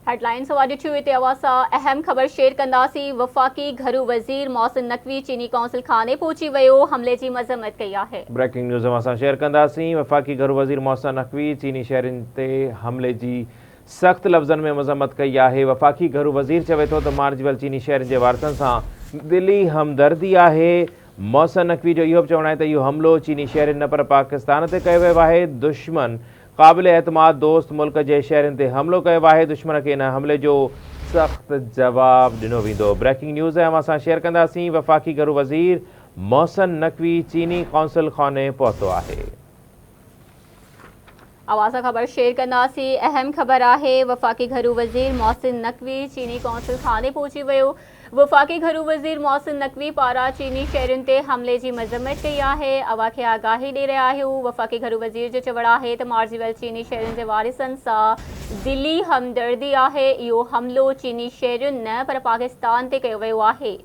Headlines वारी थी अवासा अहम खबर शेयर कंदासी। वफाकी घरू वज़ीर मोहसिन नकवी चीनी कौंसिल खाने पहुंची वियो, हमले की मज़म्मत कई है। ब्रेकिंग न्यूज़ असां शेयर कंदासीं। वफाकी घरू वज़ीर मोहसिन नकवी चीनी शहरनि ते हमले की सख्त लफ़्ज़नि में मज़म्मत कई है। वफाकी घरू वज़ीर चवे तो मार्जवेल चीनी शहरनि के वारसनि से दिली हमदर्दी है। मोहसिन नकवी जो इहो चवणु आहे त इहो हमलो चीनी शहरनि न पर पाकिस्तान ते कयो वियो आहे। दुश्मन क़ाबिल एतमाद दोस्त मुल्क के शहरनि ते हमलो कयो आहे। दुश्मन के इन हमले जो सख्त जवाब दिनो वेंदो। ब्रेकिंग न्यूज़ है असां शेयर कंदासीं। वफाकी घरू वज़ीर मोहसिन नकवी चीनी कौंसिल खाने पहुतो है। आवाज़ खबर शेयर कंदासी। अहम खबर है। वफाकी घरू वज़ीर मोहसिन नकवी चीनी कौंसिल खाने पहुंची वियो। वफाकी घरू वज़ीर मोहसिन नकवी पारा चीनी शहरनि ते हमले की मज़म्मत कई है। अवा के आगाही दे रहा आहियूं। वफाकी घरू वज़ीर जो चवणु है त मार्जवेल चीनी शहरनि के वारिसनि से दिली हमदर्दी है। इहो हमलो चीनी शहरनि न पर पाकिस्तान ते कयो वियो है।